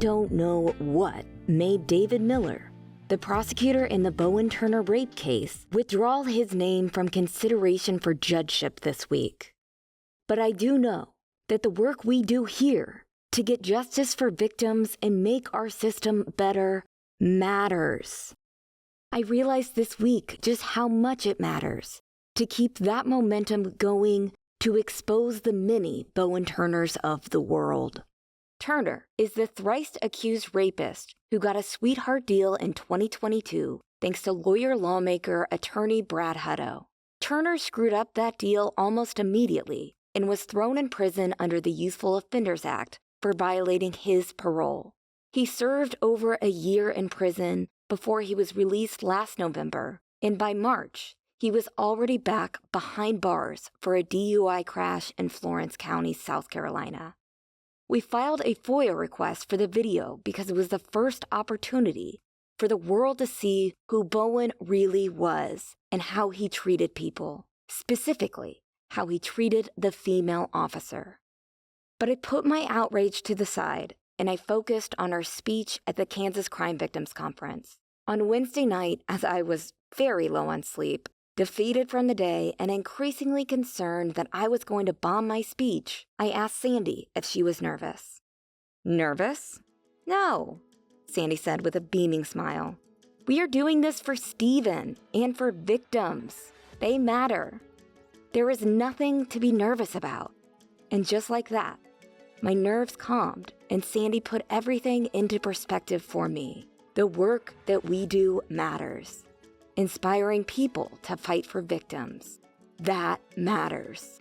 don't know what made David Miller, the prosecutor in the Bowen Turner rape case, withdraw his name from consideration for judgeship this week. But I do know that the work we do here to get justice for victims and make our system better matters. I realized this week just how much it matters to keep that momentum going to expose the many Bowen Turners of the world. Turner is the thrice-accused rapist who got a sweetheart deal in 2022 thanks to lawyer-lawmaker attorney Brad Hutto. Turner screwed up that deal almost immediately and was thrown in prison under the Youthful Offenders Act for violating his parole. He served over a year in prison before he was released last November, and by March, he was already back behind bars for a DUI crash in Florence County, South Carolina. We filed a FOIA request for the video because it was the first opportunity for the world to see who Bowen really was and how he treated people, specifically how he treated the female officer. But I put my outrage to the side and I focused on our speech at the Kansas Crime Victims Conference. On Wednesday night, as I was very low on sleep, defeated from the day, and increasingly concerned that I was going to bomb my speech, I asked Sandy if she was nervous. Nervous? No, Sandy said with a beaming smile. We are doing this for Stephen and for victims. They matter. There is nothing to be nervous about. And just like that, my nerves calmed and Sandy put everything into perspective for me. The work that we do matters. Inspiring people to fight for victims. That matters.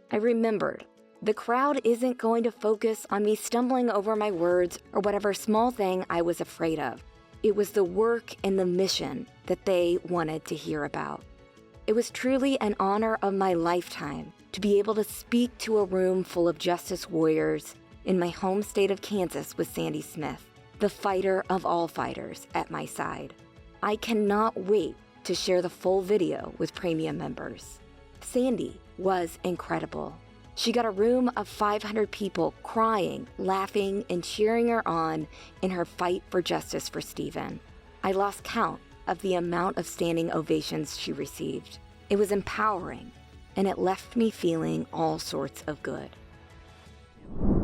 I remembered, the crowd isn't going to focus on me stumbling over my words or whatever small thing I was afraid of. It was the work and the mission that they wanted to hear about. It was truly an honor of my lifetime to be able to speak to a room full of justice warriors in my home state of Kansas with Sandy Smith, the fighter of all fighters, at my side. I cannot wait to share the full video with premium members. Sandy was incredible. She got a room of 500 people crying, laughing, and cheering her on in her fight for justice for Stephen. I lost count of the amount of standing ovations she received. It was empowering, and it left me feeling all sorts of good.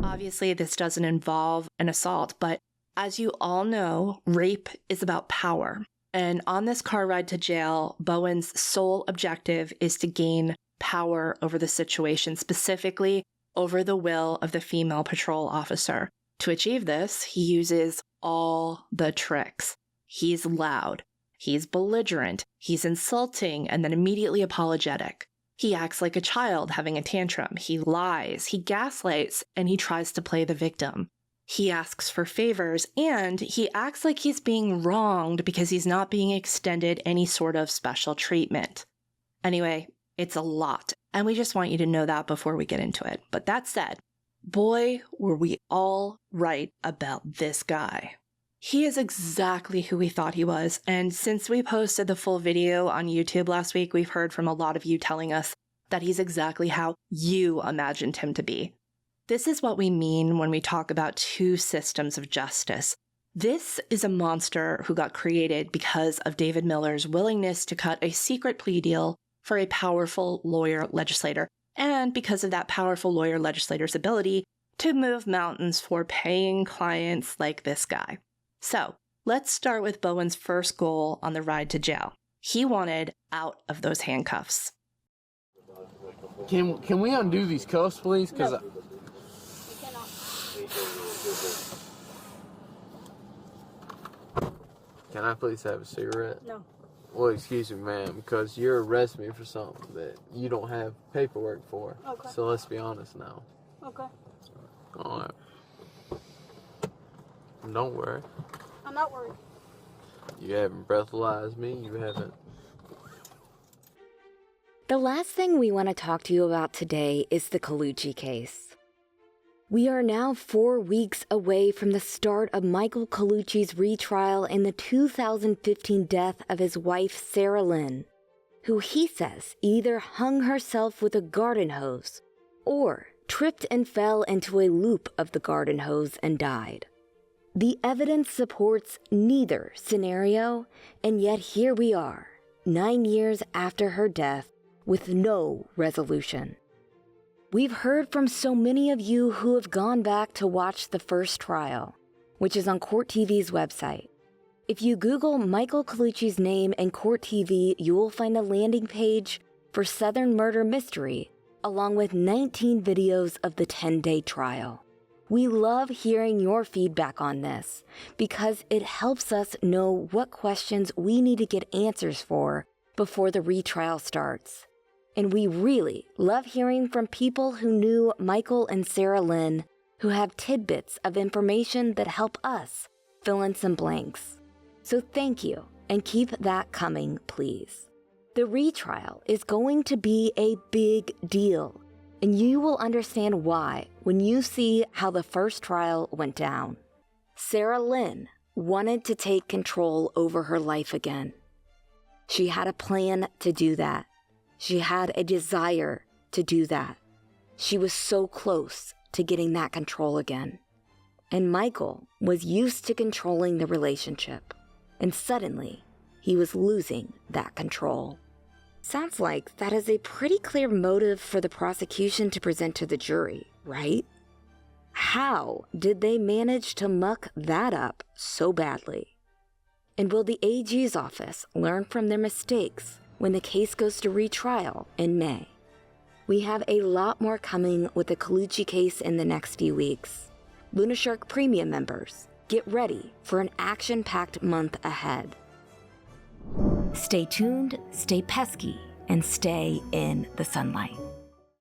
Obviously, this doesn't involve an assault, but as you all know, rape is about power. And on this car ride to jail, Bowen's sole objective is to gain power over the situation, specifically over the will of the female patrol officer. To achieve this, he uses all the tricks. He's loud, he's belligerent, he's insulting, and then immediately apologetic. He acts like a child having a tantrum. He lies, he gaslights, and he tries to play the victim. He asks for favors, and he acts like he's being wronged because he's not being extended any sort of special treatment. Anyway, it's a lot, and we just want you to know that before we get into it. But that said, boy, were we all right about this guy. He is exactly who we thought he was, and since we posted the full video on YouTube last week, we've heard from a lot of you telling us that he's exactly how you imagined him to be. This is what we mean when we talk about two systems of justice. This is a monster who got created because of David Miller's willingness to cut a secret plea deal for a powerful lawyer legislator, and because of that powerful lawyer legislator's ability to move mountains for paying clients like this guy. So, let's start with Bowen's first goal on the ride to jail. He wanted out of those handcuffs. Can we undo these cuffs, please? Because Can I please have a cigarette? No. Well, excuse me, ma'am, because you're arresting me for something that you don't have paperwork for. Okay. So let's be honest now. Okay. All right. Don't worry. I'm not worried. You haven't breathalyzed me. You haven't. The last thing we want to talk to you about today is the Colucci case. We are now 4 weeks away from the start of Michael Colucci's retrial in the 2015 death of his wife, Sara Lynn, who he says either hung herself with a garden hose or tripped and fell into a loop of the garden hose and died. The evidence supports neither scenario, and yet here we are, 9 years after her death, with no resolution. We've heard from so many of you who have gone back to watch the first trial, which is on Court TV's website. If you Google Michael Colucci's name and Court TV, you will find a landing page for Southern Murder Mystery, along with 19 videos of the 10-day trial. We love hearing your feedback on this because it helps us know what questions we need to get answers for before the retrial starts. And we really love hearing from people who knew Michael and Sara Lynn, who have tidbits of information that help us fill in some blanks. So thank you, and keep that coming, please. The retrial is going to be a big deal, and you will understand why when you see how the first trial went down. Sara Lynn wanted to take control over her life again. She had a plan to do that. She had a desire to do that. She was so close to getting that control again. And Michael was used to controlling the relationship, and suddenly he was losing that control. Sounds like that is a pretty clear motive for the prosecution to present to the jury, right? How did they manage to muck that up so badly? And will the AG's office learn from their mistakes when the case goes to retrial in May? We have a lot more coming with the Colucci case in the next few weeks. Luna Shark Premium members, get ready for an action-packed month ahead. Stay tuned, stay pesky, and stay in the sunlight.